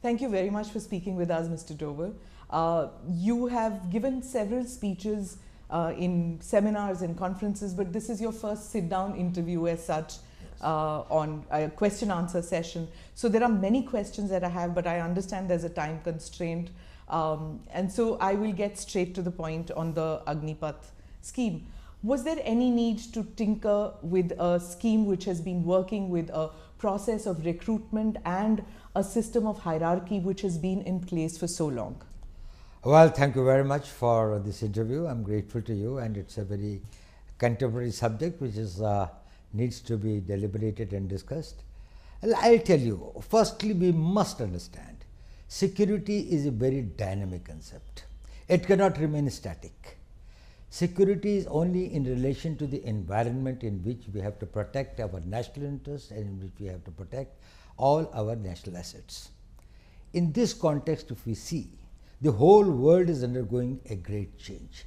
Thank you very much for speaking with us, Mr. Doval. You have given several speeches in seminars and conferences, but this is your first sit-down interview as such on a question-answer session. So there are many questions that I have, but I understand there's a time constraint. And so I will get straight to the point on the Agnipath scheme. Was there any need to tinker with a scheme which has been working with a process of recruitment and a system of hierarchy which has been in place for so long? Well, thank you very much for this interview. I'm grateful to you, and it's a very contemporary subject which is needs to be deliberated and discussed. I'll tell you, firstly, we must understand security is a very dynamic concept. It cannot remain static. Security is only in relation to the environment in which we have to protect our national interests and in which we have to protect all our national assets. In this context, if we see, the whole world is undergoing a great change.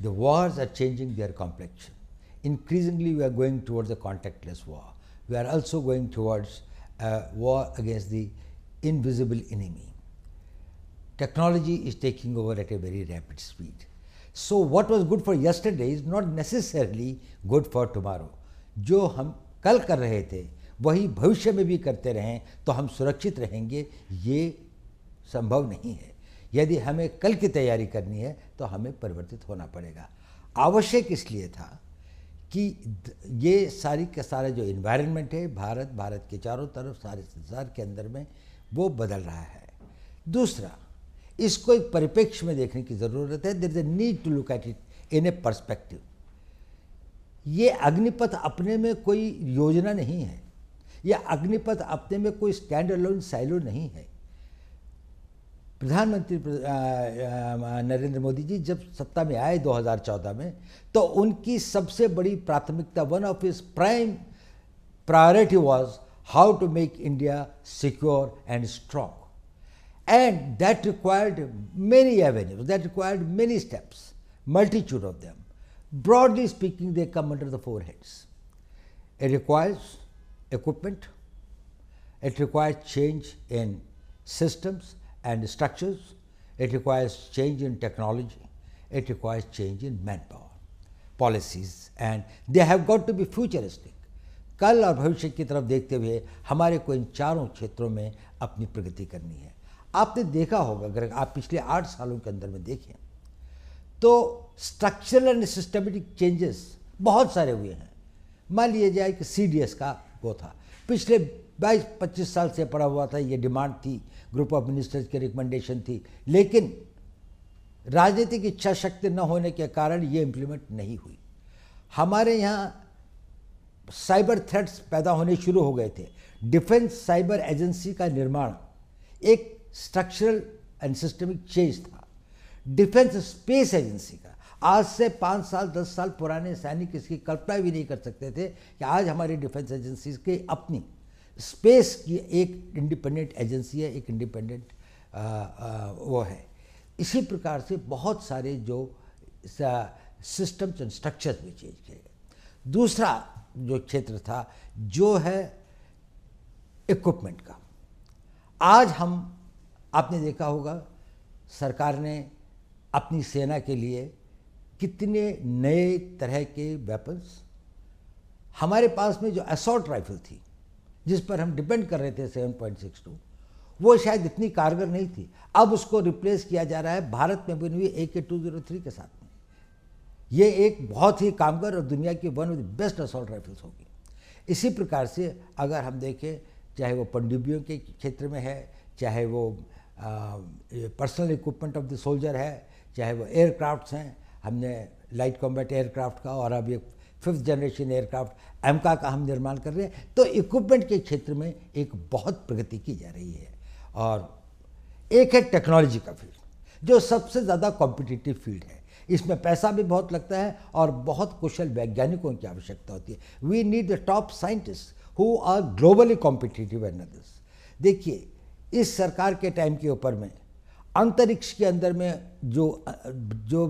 The wars are changing their complexion. Increasingly, we are going towards a contactless war. We are also going towards a war against the invisible enemy. Technology is taking over at a very rapid speed. So what was good for yesterday is not necessarily good for tomorrow. जो हम कल कर रहे थे वही भविष्य में भी करते रहें तो हम सुरक्षित रहेंगे, ये संभव नहीं है। यदि हमें कल की तैयारी करनी है तो हमें परिवर्तित होना पड़ेगा। आवश्यक इसलिए था कि ये सारी का सारा जो इन्वायरमेंट है भारत के चारों तरफ सारे संसार के अंदर में वो बदल रहा है। दूसरा, इसको एक परिप्रेक्ष्य में देखने की ज़रूरत है। There is a need to look at it in a perspective. ये अग्निपथ अपने में कोई योजना नहीं है, यह अग्निपथ अपने में कोई स्टैंड अलोन साइलो नहीं है। प्रधानमंत्री नरेंद्र मोदी जी जब सत्ता में आए 2014 में, तो उनकी सबसे बड़ी प्राथमिकता, one of his prime priority was how to make India secure and strong. And that required many avenues, that required many steps, multitude of them. Broadly speaking, they come under the four heads. It requires equipment, it requires change in systems and structures, it requires change in technology, it requires change in manpower, policies, and they have got to be futuristic. कल और भविष्य की तरफ देखते हुए हमारे को इन चारों क्षेत्रों में अपनी प्रगति करनी है। आपने देखा होगा, अगर आप पिछले 8 सालों के अंदर में देखें तो स्ट्रक्चरल एंड सिस्टमेटिक चेंजेस बहुत सारे हुए हैं। मान लिया जाए कि CDS का वो था, पिछले 22-25 साल से पड़ा हुआ था, ये डिमांड थी, ग्रुप ऑफ मिनिस्टर्स की रिकमेंडेशन थी, लेकिन राजनीतिक इच्छा शक्ति न होने के कारण ये इम्प्लीमेंट नहीं हुई। हमारे यहाँ साइबर थ्रेट्स पैदा होने शुरू हो गए थे। डिफेंस साइबर एजेंसी का निर्माण एक स्ट्रक्चरल एंड सिस्टमिक चेंज था। डिफेंस स्पेस एजेंसी का आज से 5 साल 10 साल पुराने सैनिक इसकी कल्पना भी नहीं कर सकते थे कि आज हमारी डिफेंस एजेंसी की अपनी स्पेस की एक इंडिपेंडेंट एजेंसी है, एक इंडिपेंडेंट वो है। इसी प्रकार से बहुत सारे जो सिस्टम्स एंड स्ट्रक्चर्स भी चेंज किए गए। दूसरा जो क्षेत्र था जो है इक्विपमेंट का, आज हम, आपने देखा होगा सरकार ने अपनी सेना के लिए कितने नए तरह के वेपन्स, हमारे पास में जो असॉल्ट राइफल थी जिस पर हम डिपेंड कर रहे थे 7.62, वो शायद इतनी कारगर नहीं थी, अब उसको रिप्लेस किया जा रहा है भारत में बनी हुई AK-203 के साथ में। ये एक बहुत ही कामगर और दुनिया की one of the best assault rifles होगी। इसी प्रकार से अगर हम देखें, चाहे वो पनडुब्बियों के क्षेत्र में है, चाहे वो personal equipment of the soldier है, चाहे वो एयरक्राफ्ट्स हैं, हमने लाइट कॉम्बैट एयरक्राफ्ट का और अब एक 5th जनरेशन एयरक्राफ्ट एमका का हम निर्माण कर रहे हैं। तो इक्विपमेंट के क्षेत्र में एक बहुत प्रगति की जा रही है। और एक है टेक्नोलॉजी का फील्ड जो सबसे ज़्यादा कॉम्पिटिटिव फील्ड है। इसमें पैसा भी बहुत लगता है और बहुत कुशल वैज्ञानिकों की आवश्यकता होती है। We need the top scientist who are globally competitive and others. देखिए, इस सरकार के टाइम के ऊपर में अंतरिक्ष के अंदर में जो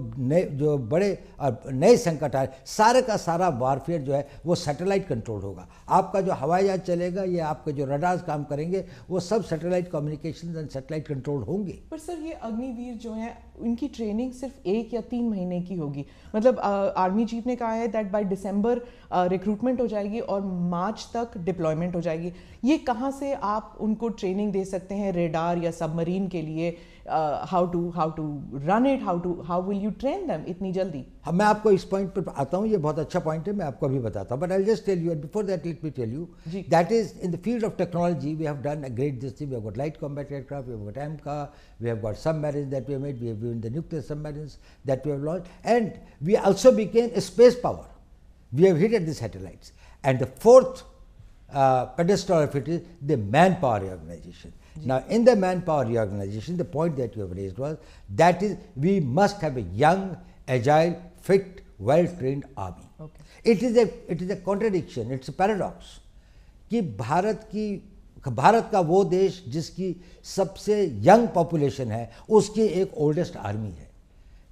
बड़े और नए संकट आए, सारे का सारा वारफेयर जो है वो सैटेलाइट कंट्रोल होगा। आपका जो हवाई जहाज चलेगा या आपके जो रडार्स काम करेंगे वो सब satellite communication and satellite control होंगे। पर सर ये अग्निवीर जो है उनकी ट्रेनिंग सिर्फ 1 या 3 महीने की होगी, मतलब आर्मी चीफ ने कहा है दैट बाय दिसंबर रिक्रूटमेंट हो जाएगी और मार्च तक डिप्लॉयमेंट हो जाएगी। ये कहाँ से आप उनको ट्रेनिंग दे सकते हैं रेडार या सबमरीन के लिए? How to run it, how will you train them इतनी जल्दी? हाँ, मैं आपको इस पॉइंट पर आता हूँ, ये बहुत अच्छा पॉइंट है, मैं आपको अभी बताता हूँ, but I just tell you before that let me tell you that is in the field of technology we have done a great this thing. We have got light combat aircraft, we have got AMCA, we have got submarines that we have made, we have given the nuclear submarines that we have launched, and we also became a space power. We have hit at the satellites. And the fourth pedestal of it is the manpower reorganization. Now, in the manpower reorganization, the point that you have raised was that is we must have a young, agile, fit, well-trained army. Okay. It is a contradiction, it's a paradox कि भारत का वो देश जिसकी सबसे young population है उसकी एक oldest army है,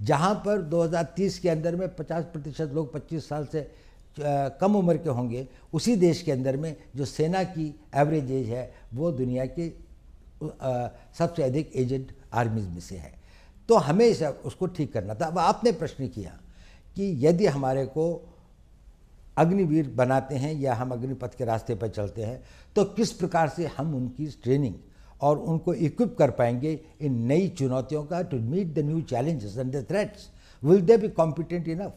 जहाँ पर 2030 के अंदर में 50% लोग 25 साल से कम उम्र के होंगे, उसी देश के अंदर में जो सेना की एवरेज एज है वो दुनिया की सबसे अधिक एजेड आर्मीज में से है। तो हमें उसको ठीक करना था। अब आपने प्रश्न किया कि यदि हमारे को अग्निवीर बनाते हैं या हम अग्निपथ के रास्ते पर चलते हैं तो किस प्रकार से हम उनकी ट्रेनिंग और उनको इक्विप कर पाएंगे इन नई चुनौतियों का, to meet the new challenges and the threats. Will they be competent enough?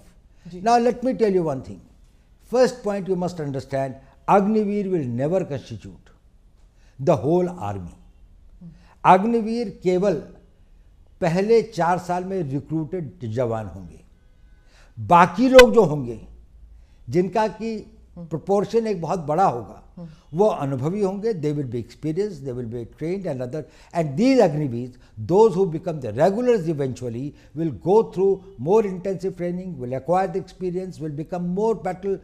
Now let me tell you one thing. First point you must understand, Agniveer will never constitute the whole army. Agniveer केवल पहले 4 साल में recruited जवान होंगे। बाकी लोग जो होंगे जिनका की प्रोपोर्शन एक बहुत बड़ा होगा वो अनुभवी होंगे, they will be experienced, they will be trained and other, and these Agniveers, those who become the regulars eventually will go through more intensive training, will acquire the experience, will become more battle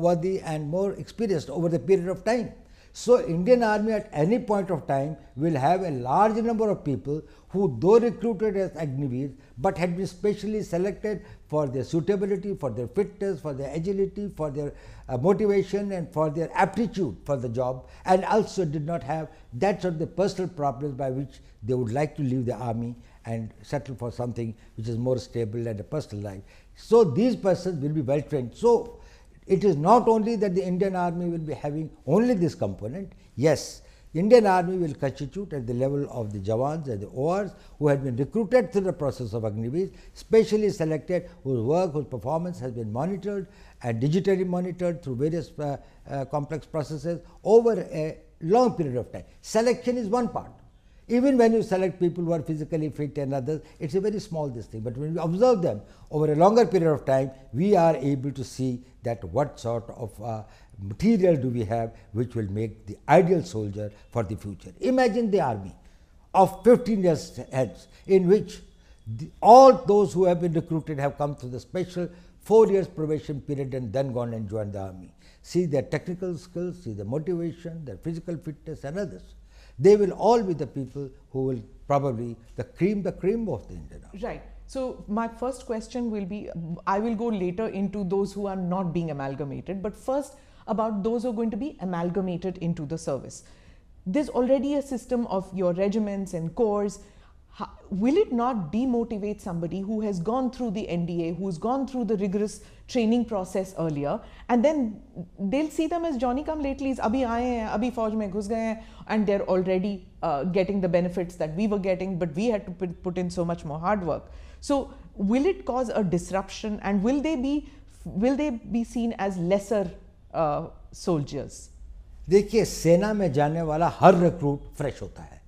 worthy and more experienced over the period of time. So Indian Army at any point of time will have a large number of people who, though recruited as Agniveers, but had been specially selected for their suitability, for their fitness, for their agility, for their motivation and for their aptitude for the job, and also did not have that sort of the personal problems by which they would like to leave the army and settle for something which is more stable and a personal life. So these persons will be well trained. So it is not only that the Indian Army will be having only this component. Yes, the Indian Army will constitute at the level of the Jawans and the ORs who had been recruited through the process of Agniveer, specially selected, whose work, whose performance has been monitored and digitally monitored through various complex processes over a long period of time. Selection is one part. Even when you select people who are physically fit and others, it's a very small thing. But when we observe them over a longer period of time, we are able to see that what sort of material do we have which will make the ideal soldier for the future. Imagine the army of 15 years hence, in which all those who have been recruited have come through the special 4 years probation period and then gone and joined the army. See their technical skills, see their motivation, their physical fitness and others. They will all be the people who will probably the cream of the Indian Army. Right. So my first question will be, I will go later into those who are not being amalgamated, but first about those who are going to be amalgamated into the service. There's already a system of your regiments and corps. Will it not demotivate somebody who has gone through the NDA, who's gone through the rigorous training process earlier, and then they'll see them as Johnny come latelys, abhi aaye hain, abhi fauj mein ghus gaye hain, and they're already getting the benefits that we were getting, but we had to put in so much more hard work. So will it cause a disruption, and will they be seen as lesser soldiers? देखिए, सेना में जाने वाला हर recruit fresh होता है,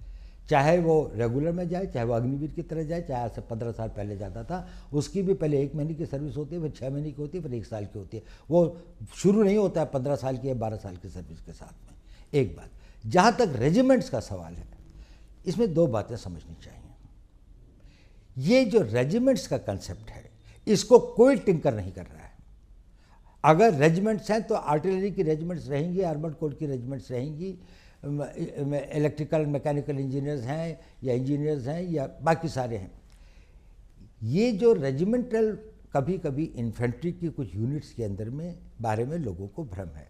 चाहे वो regular में जाए, चाहे वो अग्निवीर की तरह जाए, चाहे आज से 15 साल पहले जाता था, उसकी भी पहले 1 महीने की सर्विस होती है, फिर 6 महीने की होती है, फिर 1 साल की होती है। वो शुरू नहीं होता है 15 साल की या 12 साल की सर्विस के साथ में। एक बात, जहाँ तक रेजिमेंट्स का सवाल है, इसमें 2 बातें समझनी चाहिए। ये जो रेजिमेंट्स का कंसेप्ट है, इसको कोई टिंकर नहीं कर रहा है। अगर रेजिमेंट्स हैं तो आर्टिलरी की रेजिमेंट्स रहेंगी, आर्मर्ड कोर की रेजिमेंट्स रहेंगी, इलेक्ट्रिकल मैकेनिकल इंजीनियर्स हैं या इंजीनियर्स हैं या बाकी सारे हैं। ये जो रेजिमेंटल, कभी कभी इन्फेंट्री की कुछ यूनिट्स के अंदर में बारे में लोगों को भ्रम है।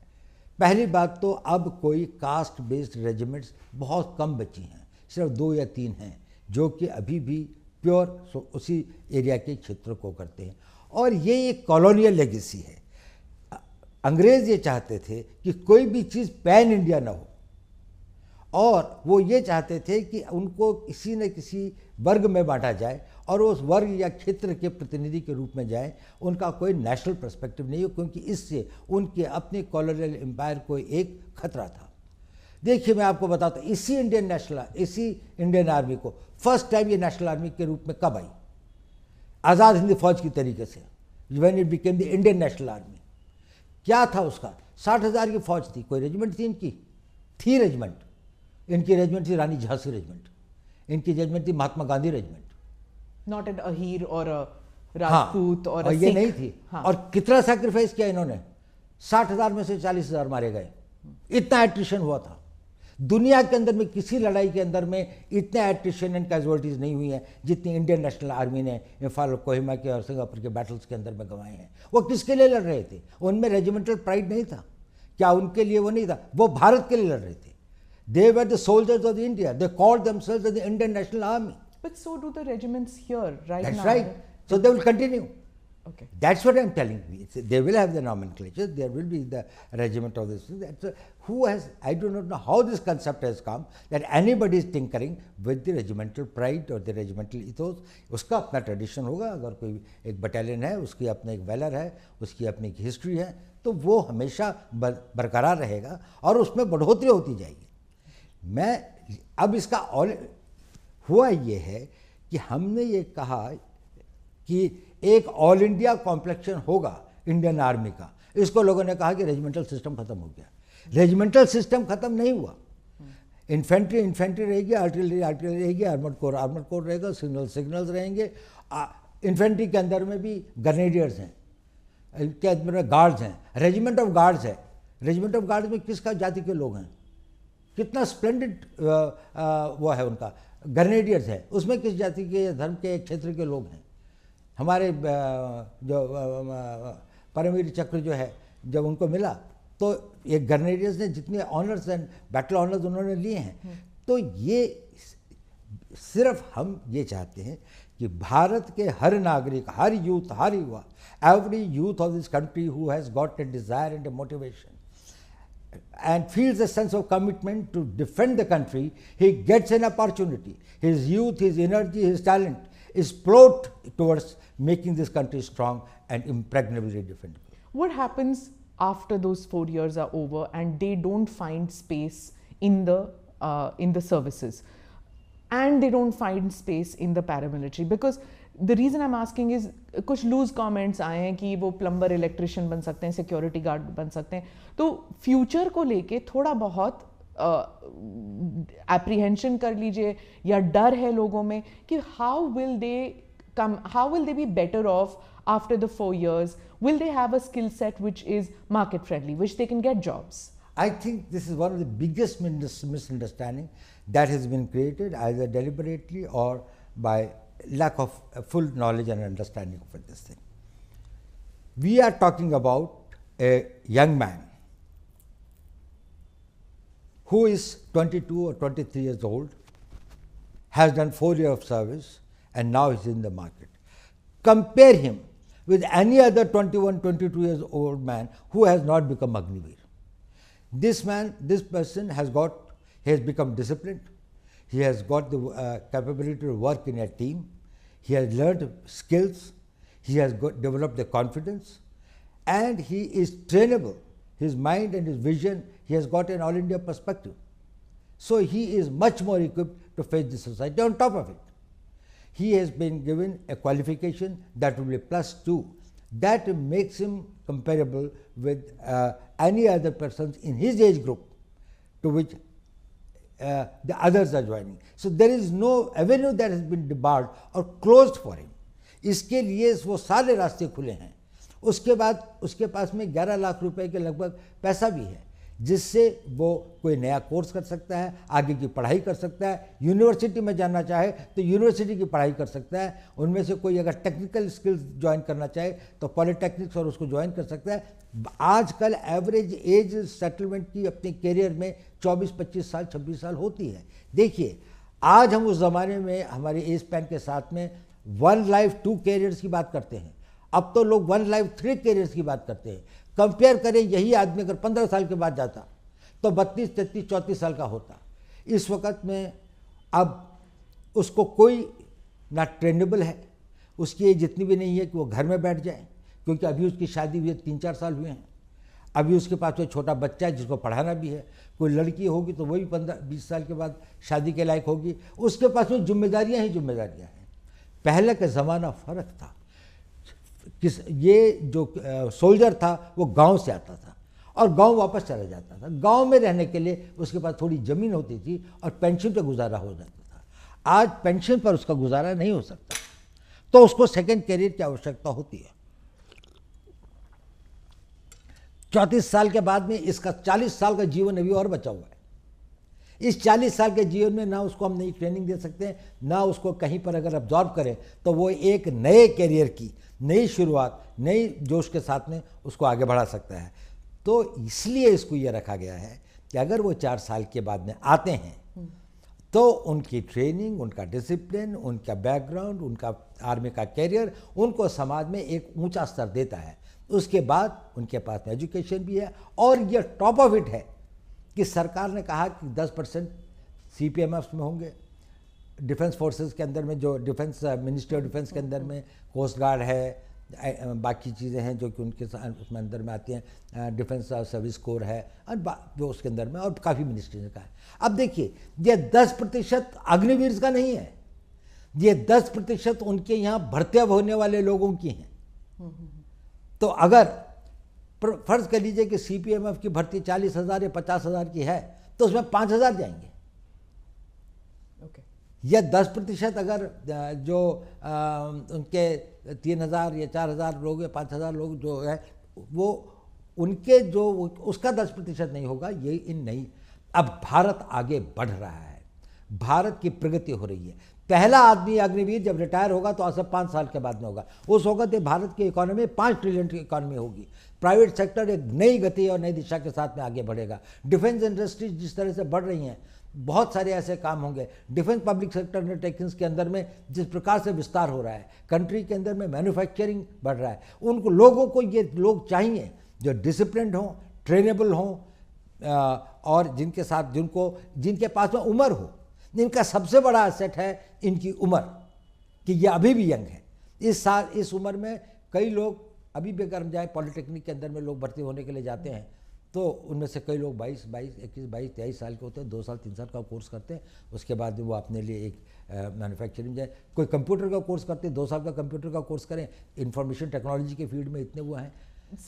पहली बात तो अब कोई कास्ट बेस्ड रेजिमेंट्स बहुत कम बची हैं, सिर्फ 2 या 3 हैं जो कि अभी भी प्योर उसी एरिया के क्षेत्र को करते हैं। और ये एक कॉलोनियल लेगेसी है। अंग्रेज़ ये चाहते थे कि कोई भी चीज़ पैन इंडिया ना हो, और वो ये चाहते थे कि उनको किसी न किसी वर्ग में बांटा जाए और उस वर्ग या क्षेत्र के प्रतिनिधि के रूप में जाए। उनका कोई नेशनल पर्सपेक्टिव नहीं हो, क्योंकि इससे उनके अपने कॉलोनियल एम्पायर को एक खतरा था। देखिए, मैं आपको बताता हूँ, इसी इंडियन आर्मी को फर्स्ट टाइम ये नेशनल आर्मी के रूप में कब आई? आज़ाद हिंद फौज की तरीके से, when it became the Indian national army. क्या था उसका? 60,000 की फौज थी। कोई रेजिमेंट थी इनकी? थी रेजिमेंट। इनकी रेजिमेंट थी रानी झांसी रेजिमेंट, इनकी रेजिमेंट थी Mahatma Gandhi regiment. Not an Ahir और राजपूत और ये नहीं थी। और कितना सैक्रिफाइस किया इन्होंने? 60,000 में से 40,000 मारे गए। इतना एट्रिशन हुआ था। दुनिया के अंदर में किसी लड़ाई के अंदर में इतने एट्रिशन एंड कैजुअलिटीज नहीं हुई हैं जितनी इंडियन नेशनल आर्मी ने इम्फाल, कोहिमा के और सिंगापुर के बैटल्स के अंदर में गंवाए हैं। वो किसके लिए लड़ रहे थे? उनमें रेजिमेंटल प्राइड नहीं था क्या? उनके लिए वो नहीं था, वो भारत के लिए लड़ रहे थे। They were the soldiers of India. They called themselves as the Indian National Army. But so do the regiments here, right? That's now. right. So they will continue. Okay. That's what I'm telling you. They will have the nomenclature. There will be the regiment of this. Who has? I do not know how this concept has come that anybody is tinkering with the regimental pride or the regimental ethos. उसका अपना tradition होगा। अगर कोई एक battalion है, उसकी अपना एक valor है, उसकी अपनी एक history है, तो वो हमेशा बरकरार रहेगा और उसमें बढ़ोतरी होती जाएगी। मैं अब इसका और हुआ ये है कि हमने ये कहा कि एक ऑल इंडिया कॉम्प्लेक्शन होगा इंडियन आर्मी का। इसको लोगों ने कहा कि रेजिमेंटल सिस्टम खत्म हो गया। रेजिमेंटल सिस्टम खत्म नहीं हुआ। इन्फेंट्री रहेगी, आर्टिलरी रहेगी, आर्मर्ड कोर रहेगा, सिग्नल्स रहेंगे। इन्फेंट्री के अंदर में भी ग्रेनेडियर्स हैं, के अंदर में गार्ड्स हैं, रेजिमेंट ऑफ गार्ड्स है। रेजिमेंट ऑफ गार्ड्स में किसका जाति के लोग हैं? कितना स्प्लेंडेड वो है उनका। ग्रेनेडियर्स है, उसमें किस जाति के, धर्म के, क्षेत्र के लोग हैं? हमारे जो परमवीर चक्र जो है, जब उनको मिला तो ये ग्रेनेडियर्स ने जितने ऑनर्स एंड बैटल ऑनर्स उन्होंने लिए हैं। तो ये सिर्फ हम ये चाहते हैं कि भारत के हर नागरिक, हर यूथ, हर युवा, every youth of this country who has got a desire and a motivation and feels a sense of commitment to defend the country, he gets an opportunity. His youth, his energy, his talent is poured towards making this country strong and impregnably defendable. What happens after those 4 years are over and they don't find space in the services, and they don't find space in the paramilitary? Because the reason I'm asking is कुछ loose comments आए हैं कि वो plumber, electrician बन सकते हैं, security guard बन सकते हैं। तो फ्यूचर को लेके थोड़ा बहुत एप्रीहेंशन कर लीजिए या डर है लोगों में कि how will they be better of after the 4 years? Will they have a skill set which is market friendly, which they can get jobs? I think this is one of the biggest misunderstanding that has been created either deliberately or by lack of full knowledge and understanding of this thing. We are talking about a young man who is 22 or 23 years old, has done 4 years of service and now is in the market. Compare him with any other 21, 22 years old man who has not become Agniveer. This person has become disciplined. He has got the capability to work in a team. He has learned skills. He has developed the confidence, and he is trainable. His mind and his vision, he has got an all India perspective. So he is much more equipped to face the society. On top of it, he has been given a qualification that will be +2. That makes him comparable with any other persons in his age group to which the others are joining. So there is no avenue that has been debarred or closed for him. इसके लिए वो सारे रास्ते खुले हैं। उसके बाद उसके पास में 11 लाख रुपए के लगभग पैसा भी है, जिससे वो कोई नया कोर्स कर सकता है, आगे की पढ़ाई कर सकता है, यूनिवर्सिटी में जाना चाहे तो यूनिवर्सिटी की पढ़ाई कर सकता है। उनमें से कोई अगर टेक्निकल स्किल्स ज्वाइन करना चाहे तो पॉलिटेक्निक्स और उसको ज्वाइन कर सकता है। आजकल एवरेज एज सेटलमेंट की अपने करियर में 24-25 साल 26 साल होती है। देखिए आज हम उस ज़माने में हमारे एज स्पैन के साथ में 1 लाइफ 2 कैरियर्स की बात करते हैं, अब तो लोग 1 लाइफ 3 कैरियर्स की बात करते हैं। कंपेयर करें, यही आदमी अगर 15 साल के बाद जाता तो 32, 33, 34 साल का होता। इस वक्त में अब उसको कोई ना ट्रेंडेबल है, उसकी एज इतनी भी नहीं है कि वो घर में बैठ जाए, क्योंकि अभी उसकी शादी हुई 3-4 साल हुए हैं। अभी उसके पास कोई छोटा बच्चा है जिसको पढ़ाना भी है, कोई लड़की होगी तो वही 15-20 साल के बाद शादी के लायक होगी। उसके पास में जिम्मेदारियाँ ही जिम्मेदारियाँ हैं। पहले का ज़माना फ़र्क था। ये जो सोल्जर था वो गांव से आता था और गांव वापस चला जाता था। गांव में रहने के लिए उसके पास थोड़ी ज़मीन होती थी और पेंशन पर गुजारा हो जाता था। आज पेंशन पर उसका गुजारा नहीं हो सकता, तो उसको सेकंड कैरियर की आवश्यकता होती है। 34 साल के बाद में इसका 40 साल का जीवन अभी और बचा हुआ है। इस 40 साल के जीवन में ना उसको हम नई ट्रेनिंग दे सकते हैं, ना उसको कहीं पर अगर अब्जॉर्ब करें तो वो एक नए कैरियर की नई शुरुआत, नई जोश के साथ में उसको आगे बढ़ा सकता है। तो इसलिए इसको ये रखा गया है कि अगर वो 4 साल के बाद में आते हैं तो उनकी ट्रेनिंग, उनका डिसिप्लिन, उनका बैकग्राउंड, उनका आर्मी का कैरियर उनको समाज में एक ऊंचा स्तर देता है। उसके बाद उनके पास में एजुकेशन भी है और ये टॉप ऑफ इट है कि सरकार ने कहा कि 10% CPMF में होंगे, डिफेंस फोर्सेस के अंदर में, जो डिफेंस मिनिस्ट्री ऑफ डिफेंस के अंदर में कोस्ट गार्ड है, बाकी चीज़ें हैं जो कि उनके उसमें अंदर में आती हैं, डिफेंस सर्विस कोर है और जो उसके अंदर में, और काफ़ी मिनिस्ट्री का है। अब देखिए ये 10% अग्निवीर का नहीं है, ये 10% उनके यहाँ भर्ती होने वाले लोगों की हैं। तो अगर फर्ज कर लीजिए कि CPMF की भर्ती 40,000 या 50,000 की है तो उसमें 5,000 जाएंगे। या 10% अगर जो उनके 3,000 या 4,000 लोग या 5,000 लोग जो है वो उनके जो उसका 10% नहीं होगा। ये इन नहीं। अब भारत आगे बढ़ रहा है, भारत की प्रगति हो रही है। पहला आदमी अग्निवीर जब रिटायर होगा तो आज से 5 साल के बाद में होगा। उस वक्त भारत की इकोनॉमी 5 ट्रिलियन की इकोनॉमी होगी। प्राइवेट सेक्टर एक नई गति और नई दिशा के साथ में आगे बढ़ेगा। डिफेंस इंडस्ट्रीज जिस तरह से बढ़ रही हैं, बहुत सारे ऐसे काम होंगे। डिफेंस पब्लिक सेक्टर अंडरटेकिंग्स के अंदर में जिस प्रकार से विस्तार हो रहा है, कंट्री के अंदर में मैन्युफैक्चरिंग बढ़ रहा है, उनको लोगों को ये लोग चाहिए जो डिसिप्लिन्ड हों, ट्रेनेबल हों और जिनके साथ जिनके पास में उम्र हो। इनका सबसे बड़ा एसेट है इनकी उम्र, कि ये अभी भी यंग है। इस उम्र में कई लोग अभी भी अगर हम जाए पॉलिटेक्निक के अंदर में लोग भर्ती होने के लिए जाते हैं तो उनमें से कई लोग 22, 21, 22, 23 साल के होते हैं, 2 साल 3 साल का कोर्स करते हैं। उसके बाद वो अपने लिए एक मैन्युफैक्चरिंग जाए, कोई कंप्यूटर का कोर्स करते हैं, 2 साल का कंप्यूटर का कोर्स करें। इंफॉर्मेशन टेक्नोलॉजी के फील्ड में इतने वो हैं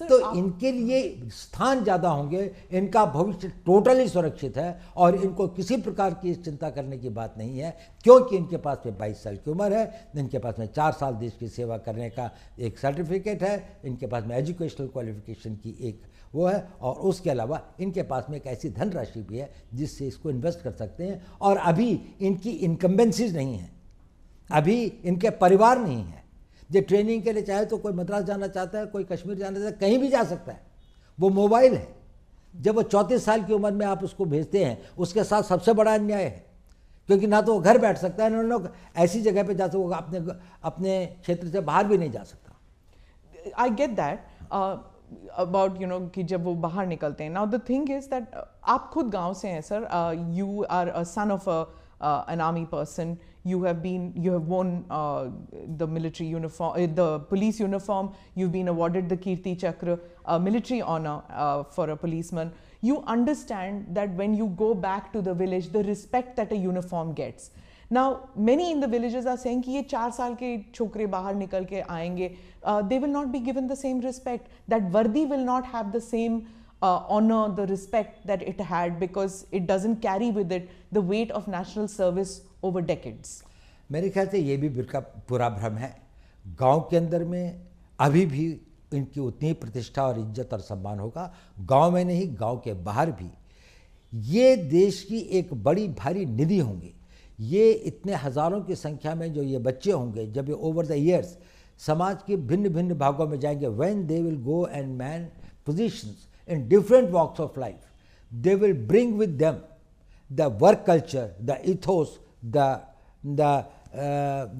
तो इनके लिए स्थान ज़्यादा होंगे। इनका भविष्य टोटली सुरक्षित है और इनको किसी प्रकार की चिंता करने की बात नहीं है, क्योंकि इनके पास में 22 साल की उम्र है, इनके पास में 4 साल देश की सेवा करने का एक सर्टिफिकेट है, इनके पास में एजुकेशनल क्वालिफिकेशन की एक वो है, और उसके अलावा इनके पास में एक ऐसी धनराशि भी है जिससे इसको इन्वेस्ट कर सकते हैं। और अभी इनकी इनकम्बेंसीज नहीं है, अभी इनके परिवार नहीं है। जो ट्रेनिंग के लिए चाहे तो कोई मद्रास जाना चाहता है, कोई कश्मीर जाना चाहता है, कहीं भी जा सकता है। वो मोबाइल है। जब वो 34 साल की उम्र में आप उसको भेजते हैं, उसके साथ सबसे बड़ा अन्याय है, क्योंकि ना तो वो घर बैठ सकता है, ना ऐसी जगह पे जा सकता, अपने क्षेत्र से बाहर भी नहीं जा सकता। आई गेट दैट अबाउट कि जब वो बाहर निकलते हैं। Now the thing is that आप खुद गांव से हैं sir, you are a son of an army person. You have worn the military uniform, the police uniform. You've been awarded the Kirti Chakra, a military honor for a policeman. You understand that when you go back to the village, the respect that a uniform gets. Now, many in the villages are saying कि ये 4 साल के छोकरे बाहर निकल के आएंगे, they will not be given the same respect. That वर्दी will not have the same honor, the respect that it had, because it doesn't carry with it the weight of national service over decades. मेरे ख्याल से ये भी पूरा भ्रम है। गांव के अंदर में अभी भी इनकी उतनी प्रतिष्ठा और इज्जत और सम्मान होगा, गांव में नहीं, गांव के बाहर भी। ये देश की एक बड़ी भारी निधि होंगे। ये इतने हज़ारों की संख्या में जो ये बच्चे होंगे, जब ये ओवर द ईयर्स समाज के भिन्न भिन्न भागों में जाएंगे, when they will go and man positions in different walks of life, they will bring with them the work culture, the ethos, the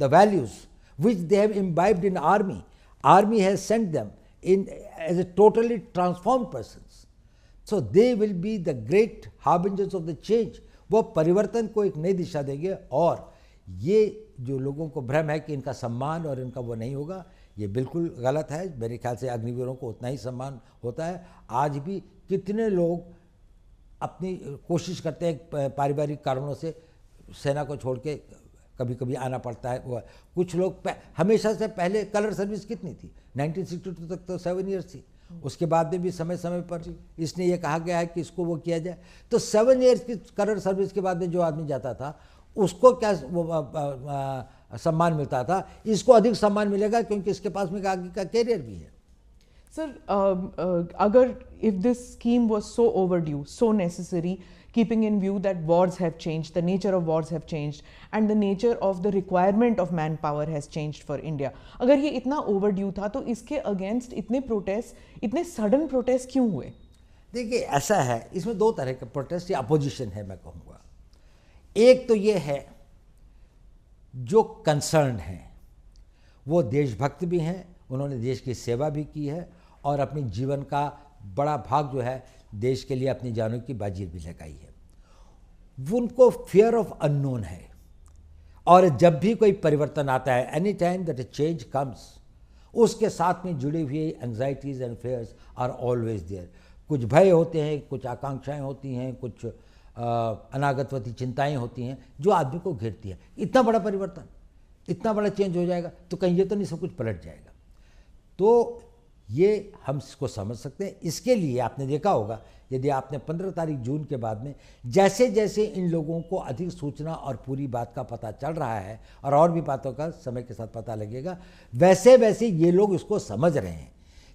values which they have imbibed in army. Army has sent them in as a totally transformed persons. So they will be the great harbingers of the change. वो परिवर्तन को एक नई दिशा देंगे। और ये जो लोगों को भ्रम है कि इनका सम्मान और इनका वो नहीं होगा, ये बिल्कुल गलत है। मेरे ख्याल से अग्निवीरों को उतना ही सम्मान होता है। आज भी कितने लोग अपनी कोशिश करते हैं, पारिवारिक कारणों से सेना को छोड़ के कभी कभी आना पड़ता है। वो कुछ लोग हमेशा से पहले कलर सर्विस कितनी थी, 1962 तक तो 7 ईयर्स थी। उसके बाद में भी समय समय पर इसने ये कहा गया है कि इसको वो किया जाए। तो 7 ईयर्स की कलर सर्विस के बाद में जो आदमी जाता था उसको क्या सम्मान मिलता था, इसको अधिक सम्मान मिलेगा क्योंकि इसके पास में आगे का कैरियर भी है। Sir, agar if this scheme was so overdue, so necessary, keeping in view that wars have changed, the nature of wars have changed, and the nature of the requirement of manpower has changed for India. अगर ये इतना overdue था तो इसके against इतने protest, इतने sudden protest क्यों हुए? देखिए ऐसा है, इसमें दो तरह के प्रोटेस्ट या अपोजिशन है मैं कहूँगा। एक तो ये है जो कंसर्न है, वो देशभक्त भी हैं, उन्होंने देश की सेवा भी की है और अपने जीवन का बड़ा भाग जो है देश के लिए अपनी जानों की बाजी भी लगाई है। उनको फियर ऑफ अननोन है और जब भी कोई परिवर्तन आता है, any time that a change comes, उसके साथ में जुड़ी हुई anxieties and fears are always there. कुछ भय होते हैं, कुछ आकांक्षाएं होती हैं, कुछ अनागतवती चिंताएं होती हैं जो आदमी को घेरती है। इतना बड़ा परिवर्तन, इतना बड़ा चेंज हो जाएगा तो कहीं ये तो नहीं सब कुछ पलट जाएगा। तो ये हम इसको समझ सकते हैं। इसके लिए आपने देखा होगा, यदि आपने 15 तारीख जून के बाद में जैसे जैसे इन लोगों को अधिक सूचना और पूरी बात का पता चल रहा है और भी बातों का समय के साथ पता लगेगा, वैसे वैसे ये लोग इसको समझ रहे हैं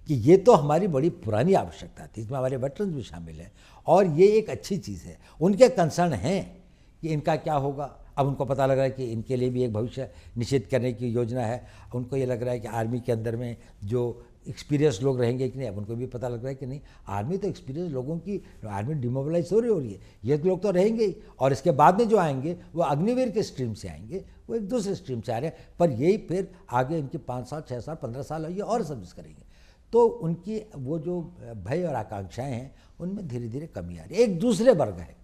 कि ये तो हमारी बड़ी पुरानी आवश्यकता थी, इसमें हमारे वेटरन्स भी शामिल हैं और ये एक अच्छी चीज़ है। उनके कंसर्न हैं कि इनका क्या होगा। अब उनको पता लग रहा है कि इनके लिए भी एक भविष्य निश्चित करने की योजना है। उनको ये लग रहा है कि आर्मी के अंदर में जो एक्सपीरियंस लोग रहेंगे कि नहीं, अब उनको भी पता लग रहा है कि नहीं, आर्मी तो एक्सपीरियंस लोगों की, आर्मी डिमोबिलाइज हो रही है, ये लोग तो रहेंगे ही। और इसके बाद में जो आएंगे वो अग्निवीर के स्ट्रीम से आएंगे, वो एक दूसरे स्ट्रीम से आ रहे हैं, पर यही फिर आगे इनके 5 साल 6 साल 15 साल ये और सर्विस करेंगे। तो उनकी वो जो भय और आकांक्षाएँ हैं उनमें धीरे धीरे कमी आ रही है। एक दूसरे वर्ग है,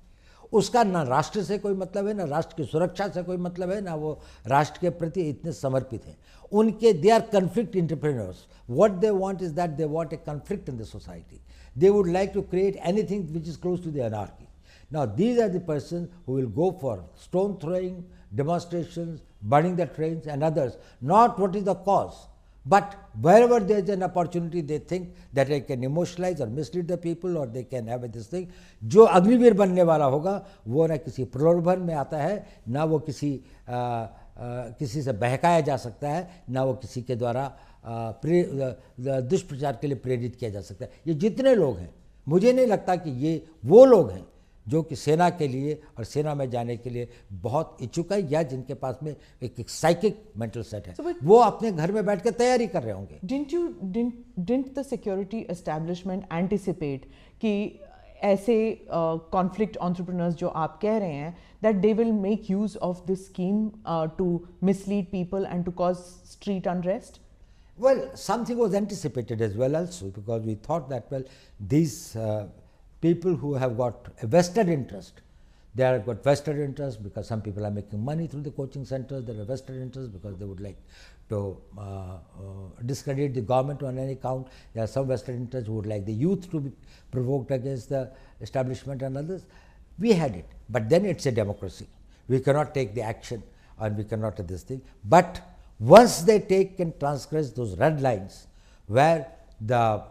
उसका ना राष्ट्र से कोई मतलब है, ना राष्ट्र की सुरक्षा से कोई मतलब है, ना वो राष्ट्र के प्रति इतने समर्पित हैं। उनके they are conflict entrepreneurs. What they want is that they want a conflict in the society. They would like to create anything which is close to the anarchy. Now these are the person who will go for stone throwing, demonstrations, burning the trains and others, not what is the cause, but wherever there is an opportunity they think that they can emotionalize or mislead the people or they can have this thing. जो अग्निवीर बनने वाला होगा वो ना किसी प्रलोभन में आता है, ना वो किसी से बहकाया जा सकता है, ना वो किसी के द्वारा दुष्प्रचार के लिए प्रेरित किया जा सकता है। ये जितने लोग हैं, मुझे नहीं लगता कि ये वो लोग हैं जो कि सेना के लिए और सेना में जाने के लिए बहुत इच्छुक है या जिनके पास में एक साइकिक मेंटल सेट है। वो अपने घर में बैठ कर तैयारी कर रहे होंगे। Didn't the security establishment anticipate कि ऐसे conflict entrepreneurs जो आप कह रहे हैं that they will make use of this scheme to mislead people and to cause street unrest? Well, something was anticipated as well also, because we thought that, well, these people who have got a vested interest, they have got vested interest because some people are making money through the coaching centers. There are vested interest because they would like to discredit the government on any count. There are some vested interests who would like the youth to be provoked against the establishment and others. We had it, but then it's a democracy. We cannot take the action and we cannot do this thing. But once they take and transgress those red lines where the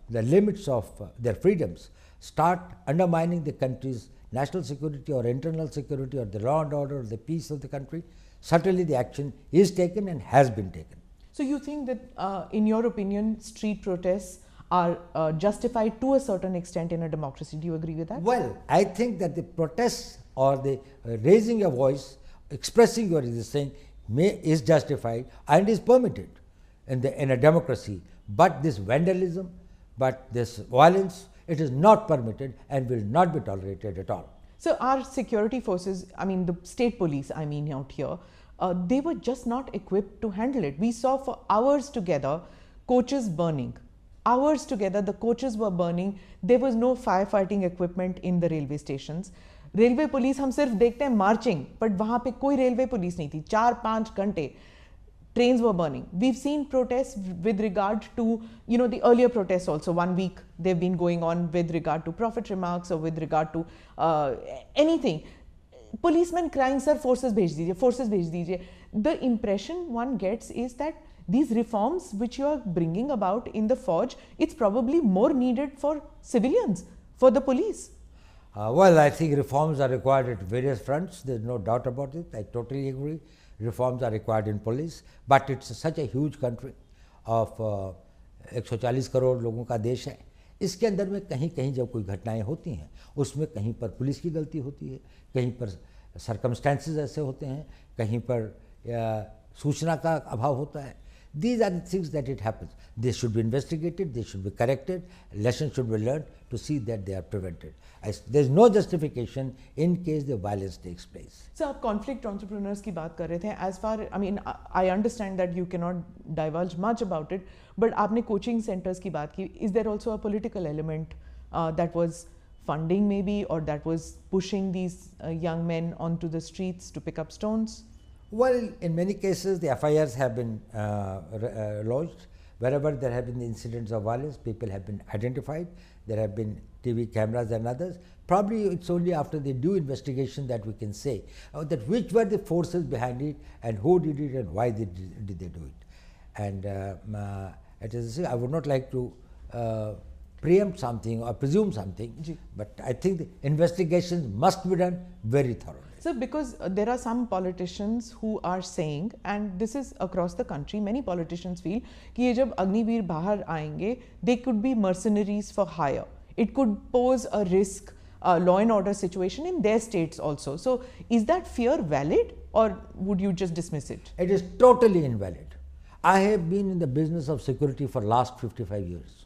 limits of their freedoms start undermining the country's national security or internal security or the law and order or the peace of the country, certainly the action is taken and has been taken. So you think that, in your opinion, street protests are justified to a certain extent in a democracy? Do you agree with that? Well, I think that the protests or the raising a voice, expressing your resistance is justified and is permitted in a democracy. But this vandalism, but this violence, it is not permitted and will not be tolerated at all. So our security forces, I mean the state police, I mean out here, they were just not equipped to handle it. We saw for hours together coaches burning. Hours together the coaches were burning. There was no firefighting equipment in the railway stations. Railway police हम सिर्फ देखते हैं marching, but वहाँ पे कोई railway police नहीं थी. 4-5 घंटे trains were burning. We've seen protests with regard to, the earlier protests also. 1 week they've been going on with regard to prophet remarks or with regard to anything. Policemen crying, sir, forces bhej dijiye. The impression one gets is that these reforms which you are bringing about in the Fauj, it's probably more needed for civilians, for the police. Well, I think reforms are required at various fronts. There's no doubt about it. I totally agree. Reforms are required in police, but it's such a huge country of 140 crore लोगों का देश है. इसके अंदर में कहीं कहीं जब कोई घटनाएं होती हैं, उसमें कहीं पर पुलिस की गलती होती है, कहीं पर सर्कमस्टेंसेस ऐसे होते हैं, कहीं पर सूचना का अभाव होता है. These are the things that it happens. They should be investigated, they should be corrected, lessons should be learned to see that they are prevented. There is no justification in case the violence takes place. So, आप conflict entrepreneurs की बात कर रहे थे. As far, I understand that you cannot divulge much about it, but आपने coaching centers की बात की. Is there also a political element that was funding maybe, or that was pushing these young men onto the streets to pick up stones? Well, in many cases, the FIRs have been lodged. Wherever there have been incidents of violence, people have been identified. There have been TV cameras and others. Probably it's only after the due investigation that we can say that which were the forces behind it and who did it and why did they do it. And I would not like to preempt something or presume something, but I think the investigations must be done very thoroughly. So, because there are some politicians who are saying, and this is across the country, many politicians feel कि ये जब अग्निवीर बाहर आएंगे, they could be mercenaries for hire. It could pose a risk, law and order situation in their states also. So, is that fear valid, or would you just dismiss it? It is totally invalid. I have been in the business of security for last 55 years.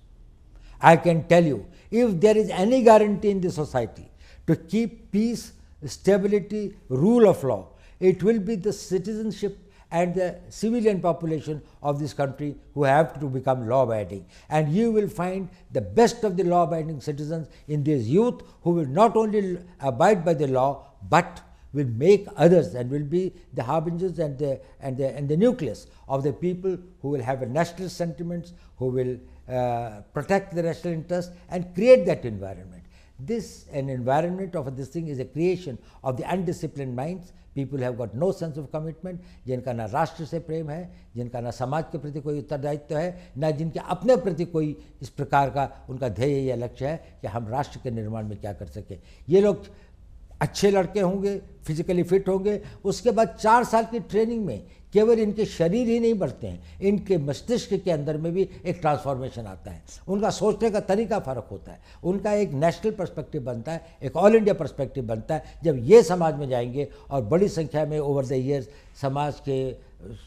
I can tell you, if there is any guarantee in the society to keep peace, stability, rule of law, it will be the citizenship and the civilian population of this country who have to become law-abiding. And you will find the best of the law-abiding citizens in this youth who will not only abide by the law, but will make others and will be the harbingers and the nucleus of the people who will have a nationalist sentiments, who will protect the national interest and create that environment. An environment of this thing is a creation of the undisciplined minds. People have got no sense of commitment, जिनका ना राष्ट्र से प्रेम है, जिनका ना समाज के प्रति कोई उत्तरदायित्व है, ना जिनके अपने प्रति कोई इस प्रकार का उनका ध्येय या लक्ष्य है कि हम राष्ट्र के निर्माण में क्या कर सकें. ये लोग अच्छे लड़के होंगे, फिजिकली फिट होंगे, उसके बाद 4 साल की ट्रेनिंग में केवल इनके शरीर ही नहीं बढ़ते हैं, इनके मस्तिष्क के अंदर में भी एक ट्रांसफॉर्मेशन आता है. उनका सोचने का तरीका फ़र्क होता है, उनका एक नेशनल पर्सपेक्टिव बनता है, एक ऑल इंडिया पर्सपेक्टिव बनता है. जब ये समाज में जाएंगे और बड़ी संख्या में ओवर द ईयर्स समाज के,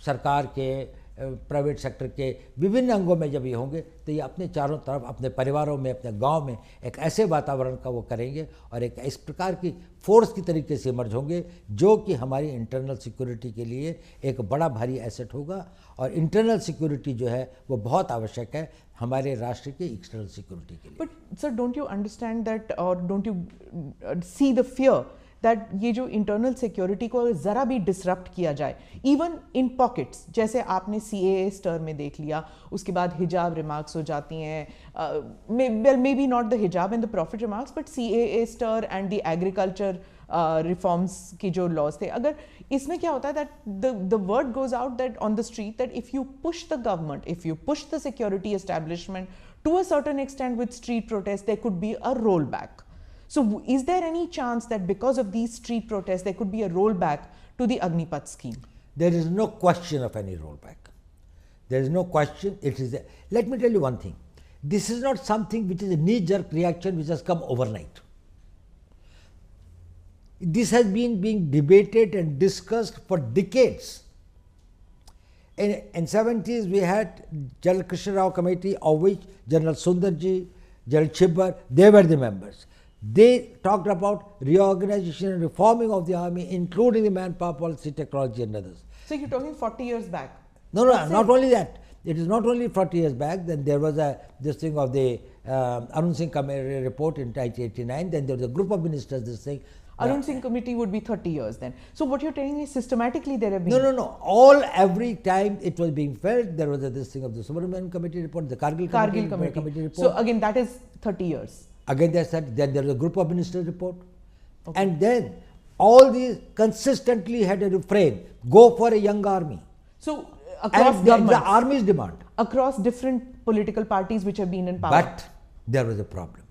सरकार के, प्राइवेट सेक्टर के विभिन्न अंगों में जब ये होंगे, तो ये अपने चारों तरफ, अपने परिवारों में, अपने गांव में एक ऐसे वातावरण का वो करेंगे और एक इस प्रकार की फोर्स की तरीके से इमर्ज होंगे जो कि हमारी इंटरनल सिक्योरिटी के लिए एक बड़ा भारी एसेट होगा. और इंटरनल सिक्योरिटी जो है वो बहुत आवश्यक है हमारे राष्ट्र की एक्सटर्नल सिक्योरिटी के लिए. But sir, don't you understand that और don't you see the fear that ये जो इंटरनल सिक्योरिटी को ज़रा भी डिसरप्ट किया जाए, इवन इन पॉकेट्स, जैसे आपने CAA स्टर में देख लिया, उसके बाद हिजाब रिमार्क्स हो जाती हैं, maybe not the hijab and the profit remarks, but CAA stir and the agriculture reforms की जो लॉज थे, अगर इसमें क्या होता है that the word goes out that on the street that if you push the government, if you push the security establishment to a certain extent with street protest, there could be a roll back. So, is there any chance that because of these street protests, there could be a rollback to the Agnipath scheme? There is no question of any rollback. There is no question. It is. Let me tell you one thing. This is not something which is a knee-jerk reaction which has come overnight. This has been being debated and discussed for decades. In 70s, we had General Krishna Rao Committee, of which General Sundarji, General Chibbar, they were the members. They talked about reorganization and reforming of the army, including the manpower policy, technology and others. So you're talking 40 years back? No, not only that. It is not only 40 years back. Then there was this thing of the Arun Singh Committee report in 1989. Then there was a group of ministers, this thing. Arun Singh Committee would be 30 years then. So what you're telling me is systematically there have been... No. Every time it was being felt, there was this thing of the Subramanian Committee report, the Kargil Committee report. So again, that is 30 years. Again, then there was a group of ministers report. Okay. And then all these consistently had a refrain, go for a young army. So across and governments, the army's demand. Across different political parties which have been in power. But there was a problem.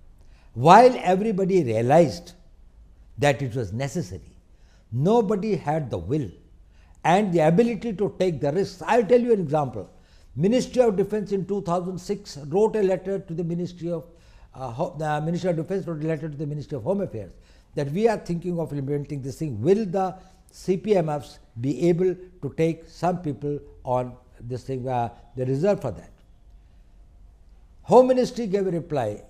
While everybody realized that it was necessary, nobody had the will and the ability to take the risks. I'll tell you an example. Ministry of Defence in 2006 wrote a letter to the Ministry of Ministry of Defence wrote a letter to the Ministry of Home Affairs that we are thinking of implementing this thing. Will the CPMFs be able to take some people on this thing, the reserve for that? Home Ministry gave a reply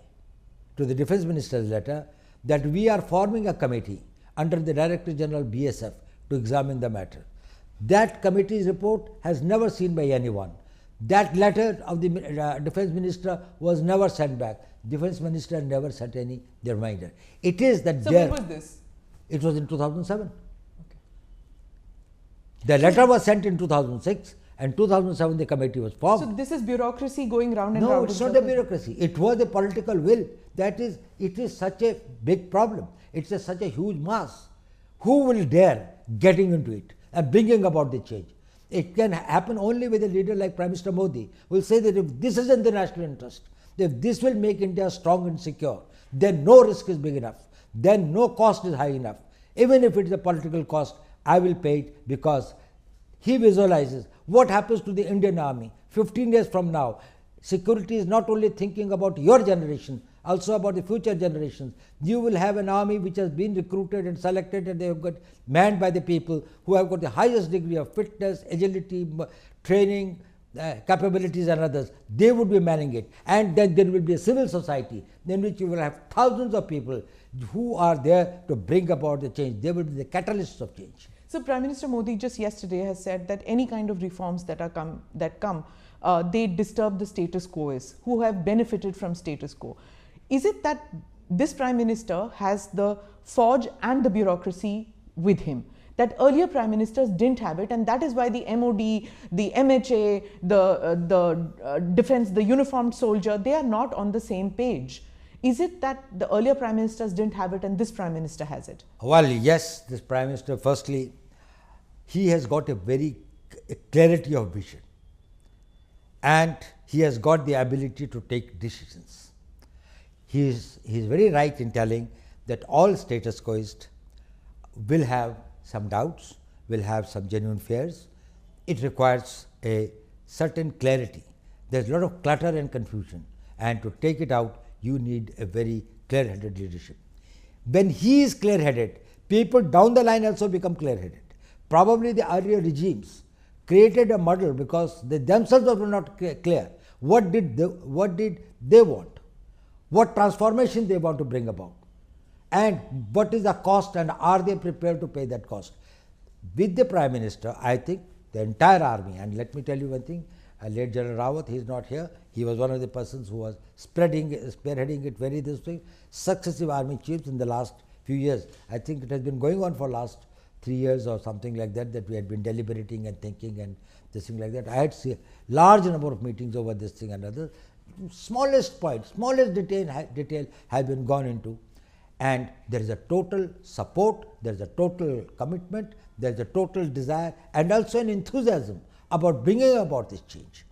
to the Defence Minister's letter that we are forming a committee under the Director General BSF to examine the matter. That committee's report has never seen by anyone. That letter of the Defence Minister was never sent back. Defence Minister never sent any reminder. It is that So when was this? It was in 2007. Okay. The letter was sent in 2006 and 2007 the committee was formed. So this is bureaucracy going round and round? No, it's not a bureaucracy. It was a political will. That is, it is such a big problem. It's such a huge mass. Who will dare getting into it and bringing about the change? It can happen only with a leader like Prime Minister Modi, who will say that if this is in the national interest, if this will make India strong and secure, then no risk is big enough, then no cost is high enough. Even if it is a political cost, I will pay it, because he visualizes what happens to the Indian army 15 years from now. Security is not only thinking about your generation, also about the future generations. You will have an army which has been recruited and selected, and they have got manned by the people who have got the highest degree of fitness, agility, training, capabilities and others. They would be manning it. And then there will be a civil society in which you will have thousands of people who are there to bring about the change. They will be the catalysts of change. So Prime Minister Modi just yesterday has said that any kind of reforms that come, they disturb the status quo, who have benefited from status quo. Is it that this Prime Minister has the forge and the bureaucracy with him, that earlier Prime Ministers didn't have it, and that is why the MOD, the MHA, the defense, the uniformed soldier, they are not on the same page? Is it that the earlier Prime Ministers didn't have it and this Prime Minister has it? Well, yes, this Prime Minister, firstly, he has got a very clarity of vision, and he has got the ability to take decisions. He is very right in telling that all status quoists will have some doubts, will have some genuine fears. It requires a certain clarity. There is a lot of clutter and confusion, and to take it out, you need a very clear-headed leadership. When he is clear-headed, people down the line also become clear-headed. Probably the earlier regimes created a muddle because they themselves were not clear. What did they want? What transformation they want to bring about, and what is the cost, and are they prepared to pay that cost? With the Prime Minister, I think the entire army, and let me tell you one thing, late General Rawat, he is not here, he was one of the persons who was spearheading it very this way, successive army chiefs in the last few years. I think it has been going on for last 3 years or something like that, that we had been deliberating and thinking and this thing like that. I had seen large number of meetings over this thing and others. Smallest point, smallest detail has been gone into, and there is a total support, there is a total commitment, there is a total desire, and also an enthusiasm about bringing about this change.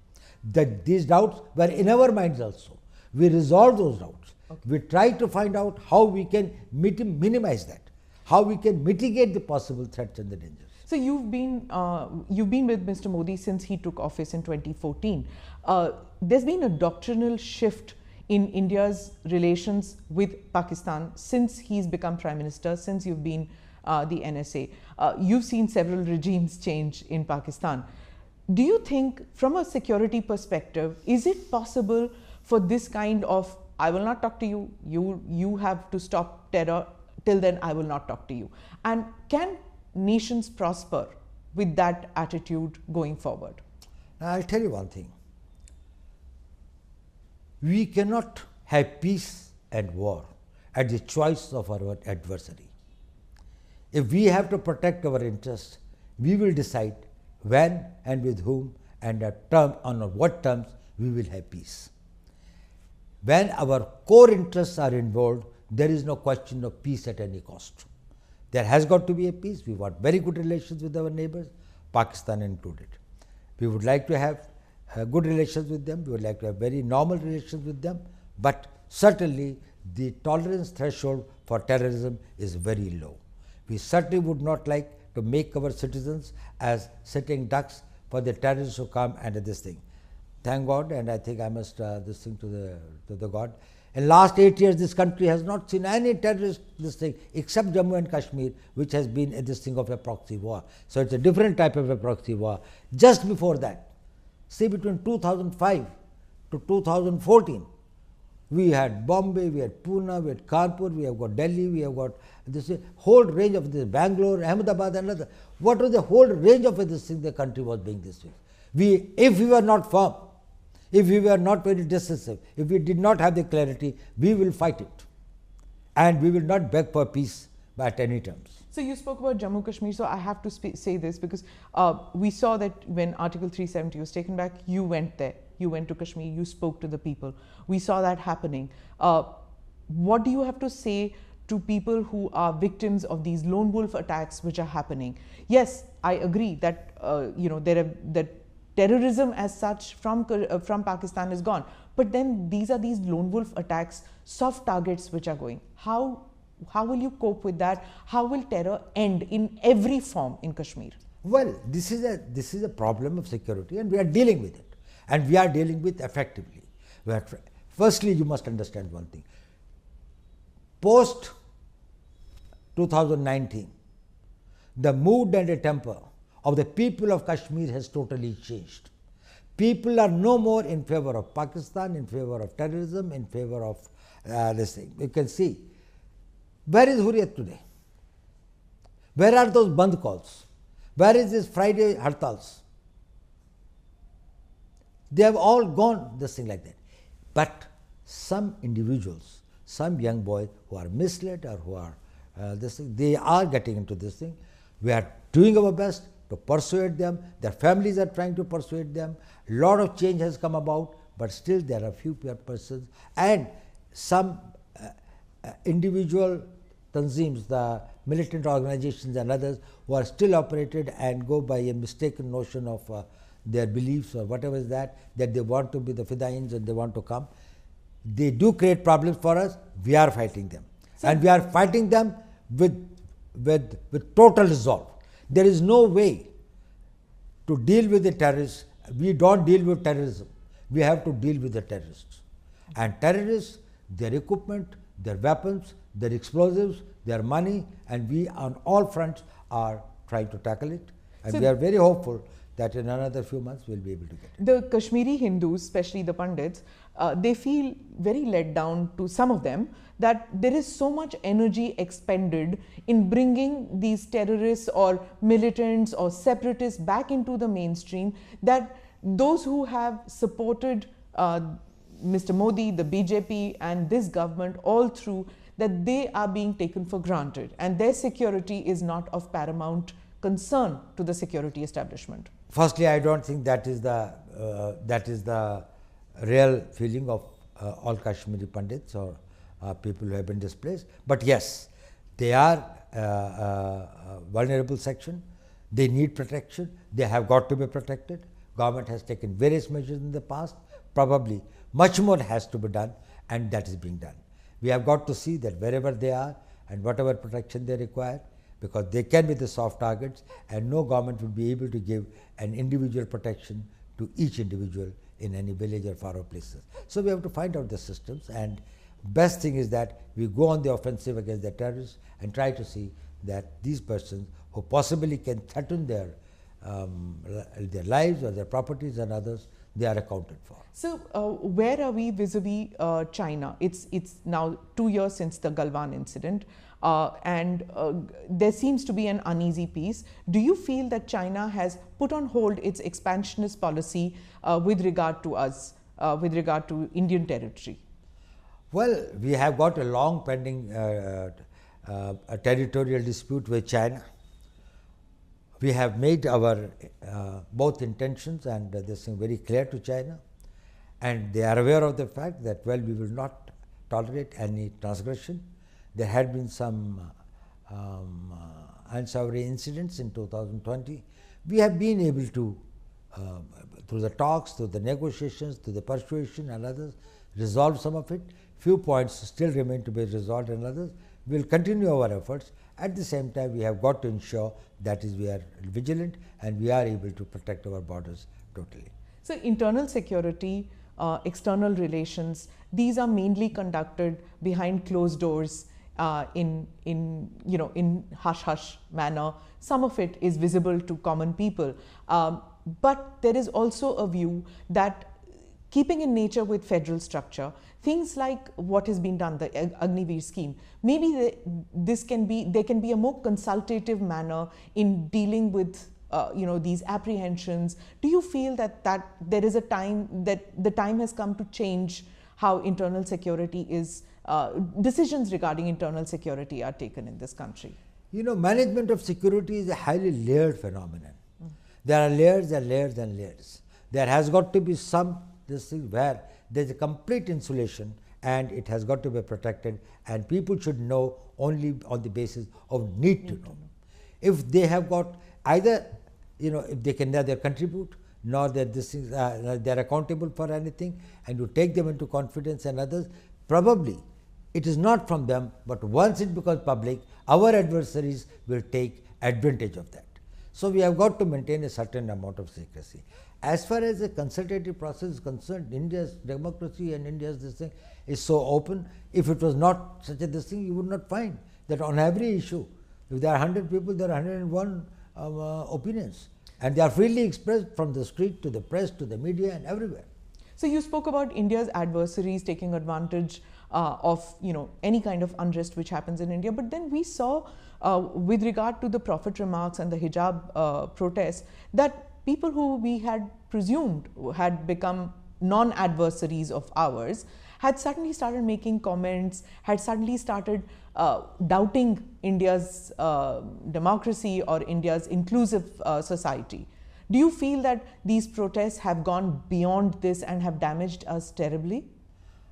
These doubts were in our minds also. We resolved those doubts. Okay. We tried to find out how we can minimize that, how we can mitigate the possible threats and the dangers. So you've been with Mr. Modi since he took office in 2014. There's been a doctrinal shift in India's relations with Pakistan since he's become Prime Minister, since you've been the NSA. You've seen several regimes change in Pakistan. Do you think, from a security perspective, is it possible for this kind of, I will not talk to you, you have to stop terror, till then I will not talk to you? And can nations prosper with that attitude going forward? Now, I'll tell you one thing. We cannot have peace and war at the choice of our adversary. If we have to protect our interests, we will decide when and with whom and on what terms we will have peace. When our core interests are involved, there is no question of peace at any cost. There has got to be a peace. We want very good relations with our neighbors, Pakistan included. We would like to have good relations with them. We would like to have very normal relations with them. But certainly the tolerance threshold for terrorism is very low. We certainly would not like to make our citizens as sitting ducks for the terrorists who come and this thing. Thank God, and I think I must this thing to the God. In last 8 years, this country has not seen any terrorist this thing except Jammu and Kashmir, which has been this thing of a proxy war. So it's a different type of a proxy war. Just before that, say between 2005 to 2014, we had Bombay, we had Pune, we had Kanpur, we have got Delhi, we have got this whole range of this, Bangalore, Ahmedabad, and other. What was the whole range of this thing the country was being this way? If we were not firm, if we were not very decisive, if we did not have the clarity, we will fight it. And we will not beg for peace at any terms. So you spoke about Jammu Kashmir, so I have to say this because we saw that when Article 370 was taken back, you went there. You went to Kashmir, you spoke to the people. We saw that happening. What do you have to say to people who are victims of these lone wolf attacks which are happening? Yes, I agree that that terrorism as such from Pakistan is gone, but then these are these lone wolf attacks, soft targets which are going. How will you cope with that? How will terror end in every form in Kashmir? Well, this is a problem of security, and we are dealing with it. And we are dealing with effectively. Firstly, you must understand one thing. Post 2019, the mood and the temper of the people of Kashmir has totally changed. People are no more in favor of Pakistan, in favor of terrorism, in favor of this thing. You can see. Where is Hurriyat today? Where are those Bandh calls? Where is this Friday Hartals? They have all gone this thing like that. But some individuals, some young boys who are misled or who are this thing, they are getting into this thing. We are doing our best to persuade them. Their families are trying to persuade them. A lot of change has come about, but still there are few persons and some individual tanzeems, the militant organizations and others who are still operated and go by a mistaken notion of their beliefs or whatever is that they want to be the Fidains and they want to come. They do create problems for us. We are fighting them. And we are fighting them with total resolve. There is no way to deal with the terrorists. We don't deal with terrorism. We have to deal with the terrorists. And terrorists, their equipment, their weapons, their explosives, their money, and we on all fronts are trying to tackle it. And we are very hopeful that in another few months we'll be able to get it. The Kashmiri Hindus, especially the Pandits, they feel very let down, to some of them, that there is so much energy expended in bringing these terrorists or militants or separatists back into the mainstream, that those who have supported Mr. Modi, the BJP and this government all through, that they are being taken for granted and their security is not of paramount concern to the security establishment. Firstly, I don't think that is the real feeling of all Kashmiri Pandits or people who have been displaced. But yes, they are a vulnerable section. They need protection. They have got to be protected. Government has taken various measures in the past. Probably much more has to be done, and that is being done. We have got to see that wherever they are and whatever protection they require, because they can be the soft targets, and no government will be able to give an individual protection to each individual in any village or far off places. So we have to find out the systems, and best thing is that we go on the offensive against the terrorists and try to see that these persons who possibly can threaten their lives or their properties and others, they are accounted for. So where are we vis-a-vis China? It's now 2 years since the Galwan incident, and there seems to be an uneasy peace. Do you feel that China has put on hold its expansionist policy with regard to us, with regard to Indian territory? Well, we have got a long pending a territorial dispute with China. We have made our both intentions and this thing very clear to China, and they are aware of the fact that, well, we will not tolerate any transgression. There had been some unsavory incidents in 2020. We have been able to, through the talks, through the negotiations, through the persuasion and others, resolve some of it. Few points still remain to be resolved, and others. We will continue our efforts. At the same time, we have got to ensure that is we are vigilant and we are able to protect our borders totally. So internal security, external relations, these are mainly conducted behind closed doors, in hush hush manner. Some of it is visible to common people, but there is also a view that, keeping in nature with federal structure, things like what has been done, the Agniveer scheme, maybe there can be a more consultative manner in dealing with these apprehensions. Do you feel that there is a time that the time has come to change how internal security is, decisions regarding internal security are taken in this country? Management of security is a highly layered phenomenon. There are layers and layers and layers. There has got to be some where there is a complete insulation, and it has got to be protected, and people should know only on the basis of need to know. If they have got either, if they can neither contribute nor that they are accountable for anything, and you take them into confidence and others, probably it is not from them, but once it becomes public, our adversaries will take advantage of that. So we have got to maintain a certain amount of secrecy. As far as the consultative process is concerned, India's democracy and India's this thing is so open. If it was not such a this thing, you would not find that on every issue, if there are 100 people, there are 101 opinions, and they are freely expressed from the street to the press to the media and everywhere. So you spoke about India's adversaries taking advantage of any kind of unrest which happens in India, but then we saw with regard to the Prophet remarks and the hijab protests that people who we had presumed had become non-adversaries of ours had suddenly started making comments, had suddenly started doubting India's democracy or India's inclusive society. Do you feel that these protests have gone beyond this and have damaged us terribly?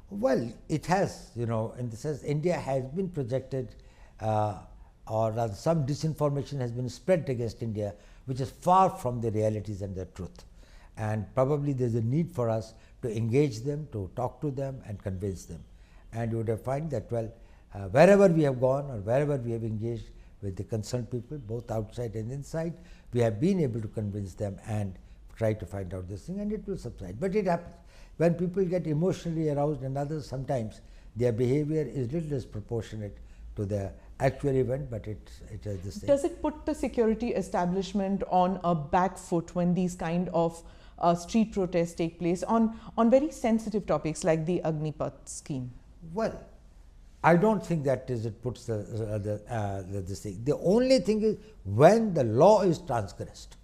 Well, it has, in the sense India has been projected, or rather some disinformation has been spread against India, which is far from the realities and the truth. And probably there is a need for us to engage them, to talk to them and convince them. And you would have find that, well, wherever we have gone or wherever we have engaged with the concerned people, both outside and inside, we have been able to convince them and try to find out this thing, and it will subside. But it happens. When people get emotionally aroused and others, sometimes their behavior is little disproportionate to the actual event, but it is the same. Does it put the security establishment on a back foot when these kind of street protests take place on very sensitive topics like the Agnipath scheme? Well, I don't think that is it puts this thing. The only thing is when the law is transgressed.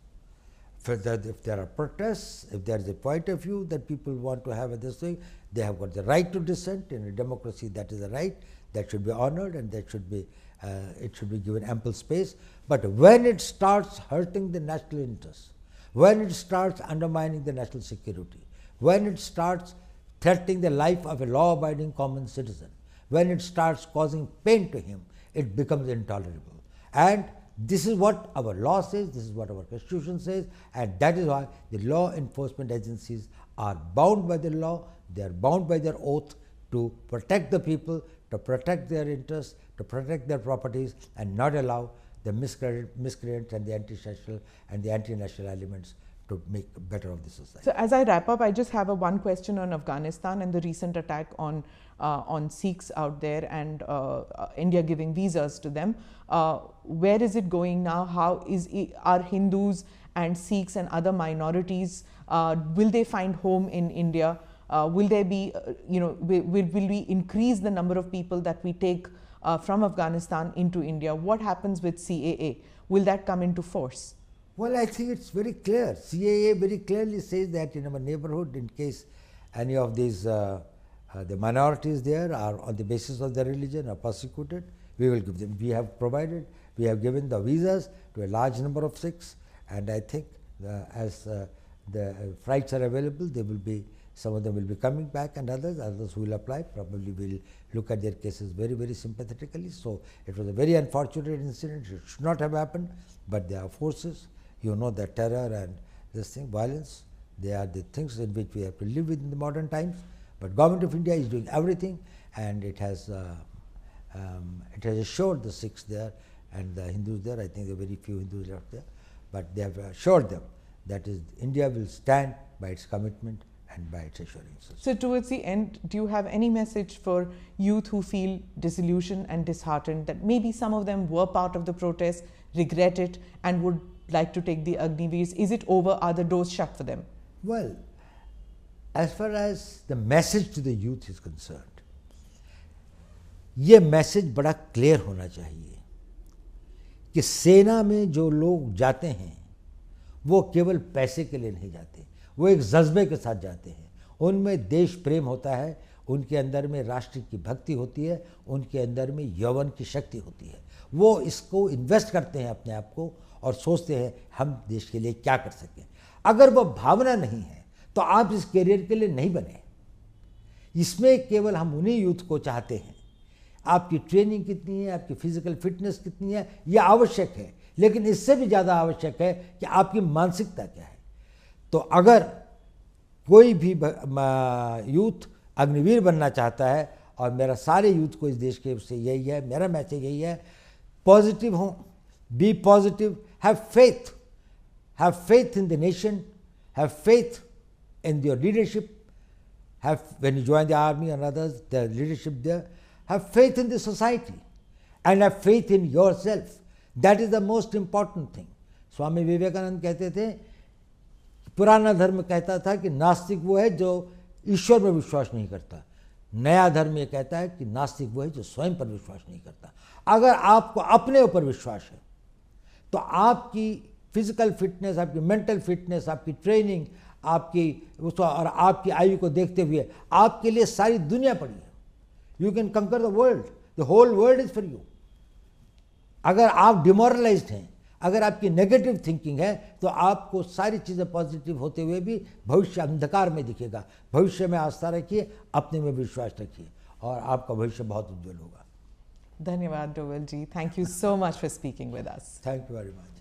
If there are protests, if there is a point of view that people want to have this thing, they have got the right to dissent. In a democracy, that is a right that should be honored, and that should be it should be given ample space. But when it starts hurting the national interests, when it starts undermining the national security, when it starts threatening the life of a law-abiding common citizen, when it starts causing pain to him, it becomes intolerable. And this is what our law says, this is what our constitution says, and that is why the law enforcement agencies are bound by the law, they are bound by their oath to protect the people, to protect their interests, to protect their properties, and not allow the miscreants and the anti-social and the anti-national elements to make better of the society. So as I wrap up, I just have one question on Afghanistan and the recent attack on Sikhs out there and India giving visas to them. Where is it going now? Are Hindus and Sikhs and other minorities, will they find home in India? Will there be, will we increase the number of people that we take from Afghanistan into India? What happens with CAA? Will that come into force? Well, I think it's very clear. CAA very clearly says that in our neighborhood, in case any of these the minorities there are on the basis of their religion are persecuted, we will give them. We have given the visas to a large number of Sikhs, and I think as the flights are available, they will be, some of them will be coming back, and others who will apply probably will look at their cases very, very sympathetically. So it was a very unfortunate incident. It should not have happened, but there are forces. You know that terror and this thing, violence, they are the things in which we have to live with in the modern times. But Government of India is doing everything, and it has assured the Sikhs there and the Hindus there. I think there are very few Hindus left there, but they have assured them that is India will stand by its commitment and by its assurances. So towards the end, do you have any message for youth who feel disillusioned and disheartened that maybe some of them were part of the protest, regret it, and would like to take the Agniveers? Is it over? Are the doors shut for them? Well, as far as the message to the youth is concerned, ये message बड़ा clear होना चाहिए कि सेना में जो लोग जाते हैं वो केवल पैसे के लिए नहीं जाते, वो एक जज्बे के साथ जाते हैं। उनमें देश प्रेम होता है, उनके अंदर में राष्ट्र की भक्ति होती है, उनके अंदर में यौवन की शक्ति होती है। वो इसको इन्वेस्ट करते हैं अपने आप को और सोचते हैं हम देश के लिए क्या कर सकें। अगर वो भावना नहीं है तो आप इस करियर के लिए नहीं बने। इसमें केवल हम उन्हीं यूथ को चाहते हैं। आपकी ट्रेनिंग कितनी है, आपकी फिजिकल फिटनेस कितनी है, यह आवश्यक है, लेकिन इससे भी ज़्यादा आवश्यक है कि आपकी मानसिकता क्या है। तो अगर कोई भी यूथ अग्निवीर बनना चाहता है, और मेरा सारे यूथ को इस देश के से यही है, मेरा मैसेज यही है, पॉजिटिव हों, be positive, have faith in the nation, have faith in your leadership, when you join the army and others, the leadership there, have faith in the society and have faith in yourself. That is the most important thing. Swami Vivekananda कहते थे, पुराना धर्म कहता था कि नास्तिक वो है जो ईश्वर में विश्वास नहीं करता, नया धर्म ये कहता है कि नास्तिक वो है जो स्वयं पर विश्वास नहीं करता। अगर आपको अपने ऊपर विश्वास है तो आपकी फिजिकल फिटनेस, आपकी मेंटल फिटनेस, आपकी ट्रेनिंग, आपकी उसको और आपकी आयु को देखते हुए आपके लिए सारी दुनिया पड़ी है। You can conquer the world, the whole world is for you. अगर आप डिमोरलाइज्ड हैं, अगर आपकी नेगेटिव थिंकिंग है, तो आपको सारी चीज़ें पॉजिटिव होते हुए भी भविष्य अंधकार में दिखेगा। भविष्य में आस्था रखिए, अपने में विश्वास रखिए, और आपका भविष्य बहुत उज्जवल होगा। धन्यवाद Doval ji, thank you so much for speaking with us. Thank you very much.